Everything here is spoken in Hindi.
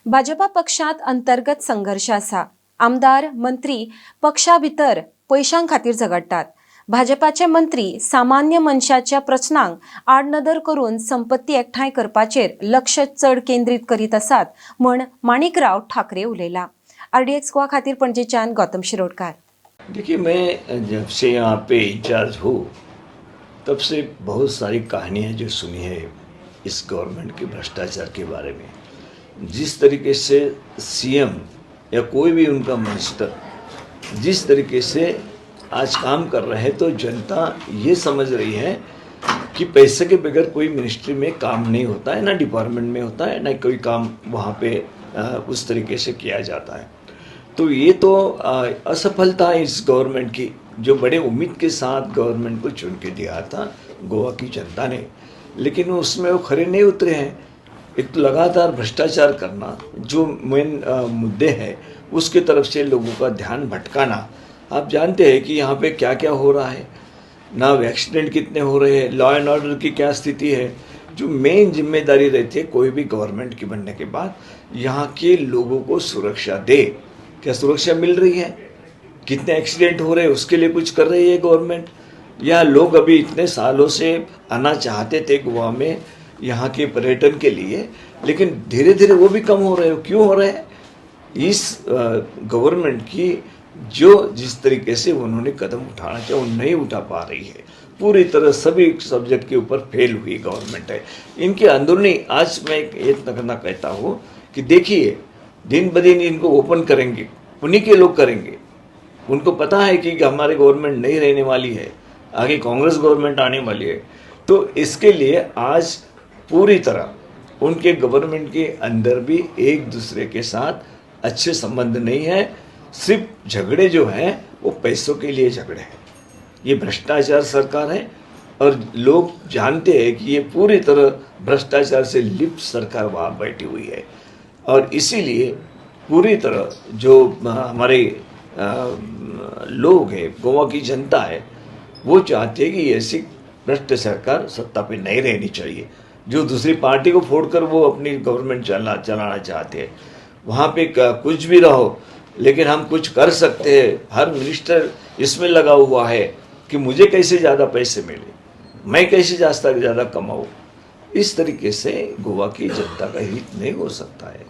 भाजपा पक्षात अंतर्गत संघर्ष आसा। आमदार मंत्री पक्षा भितर पैशां खातीर झगडटात। भाजपाचे मंत्री सामान्य मनशाच्या प्रश्नांक आडनदर करून संपत्ती एकठांय करपाचेर लक्ष चड केंद्रीत करीत आसात म्हण माणिकराव ठाकरे उलयला। RDX गोवा खातीर पणजेच्यान गौतम शिरोडकार। देखिए, मैं जब से यहाँ पे इंचार्ज हूँ तब से बहुत सारी कहानियाँ जो सुनी है इस गवर्नमेंट के भ्रष्टाचार के बारे में। जिस तरीके से सीएम या कोई भी उनका मिनिस्टर जिस तरीके से आज काम कर रहे हैं, तो जनता ये समझ रही है कि पैसे के बगैर कोई मिनिस्ट्री में काम नहीं होता है, ना डिपार्टमेंट में होता है, ना कोई काम वहाँ पे उस तरीके से किया जाता है। तो ये तो असफलता है इस गवर्नमेंट की, जो बड़े उम्मीद के साथ गवर्नमेंट को चुन के दिया था गोवा की जनता ने, लेकिन उसमें वो खरे नहीं उतरे हैं। एक तो लगातार भ्रष्टाचार करना, जो मेन मुद्दे हैं उसके तरफ से लोगों का ध्यान भटकाना। आप जानते हैं कि यहाँ पे क्या क्या हो रहा है, ना एक्सीडेंट कितने हो रहे हैं, लॉ एंड ऑर्डर की क्या स्थिति है। जो मेन जिम्मेदारी रहती है कोई भी गवर्नमेंट के बनने के बाद, यहाँ के लोगों को सुरक्षा दे। क्या सुरक्षा मिल रही है? कितने एक्सीडेंट हो रहे हैं उसके लिए कुछ कर रही है गवर्नमेंट? या लोग अभी इतने सालों से आना चाहते थे गोवा में यहाँ के पर्यटन के लिए, लेकिन धीरे धीरे वो भी कम हो रहे हो। क्यों हो रहे हैं? इस गवर्नमेंट की जो जिस तरीके से उन्होंने कदम उठाना चाहिए वो नहीं उठा पा रही है। पूरी तरह सभी सब्जेक्ट के ऊपर फेल हुई गवर्नमेंट है। इनके अंदरूनी आज मैं एक नगरना कहता हूँ कि देखिए, दिन ब दिन इनको ओपन करेंगे, उन्हीं के लोग करेंगे। उनको पता है कि हमारी गवर्नमेंट नहीं रहने वाली है, आगे कांग्रेस गवर्नमेंट आने वाली है। तो इसके लिए आज पूरी तरह उनके गवर्नमेंट के अंदर भी एक दूसरे के साथ अच्छे संबंध नहीं है। सिर्फ झगड़े जो हैं वो पैसों के लिए झगड़े हैं। ये भ्रष्टाचार सरकार है और लोग जानते हैं कि ये पूरी तरह भ्रष्टाचार से लिप्त सरकार वहाँ बैठी हुई है। और इसीलिए पूरी तरह जो हमारे लोग हैं, गोवा की जनता है, वो चाहते हैं कि ऐसी भ्रष्ट सरकार सत्ता पे नहीं रहनी चाहिए। जो दूसरी पार्टी को फोड़कर वो अपनी गवर्नमेंट चलाना चाहते हैं। वहाँ पे कुछ भी रहो, लेकिन हम कुछ कर सकते हैं। हर मिनिस्टर इसमें लगा हुआ है कि मुझे कैसे ज़्यादा पैसे मिले, मैं कैसे ज़्यादा कमाऊँ। इस तरीके से गोवा की जनता का हित नहीं हो सकता है।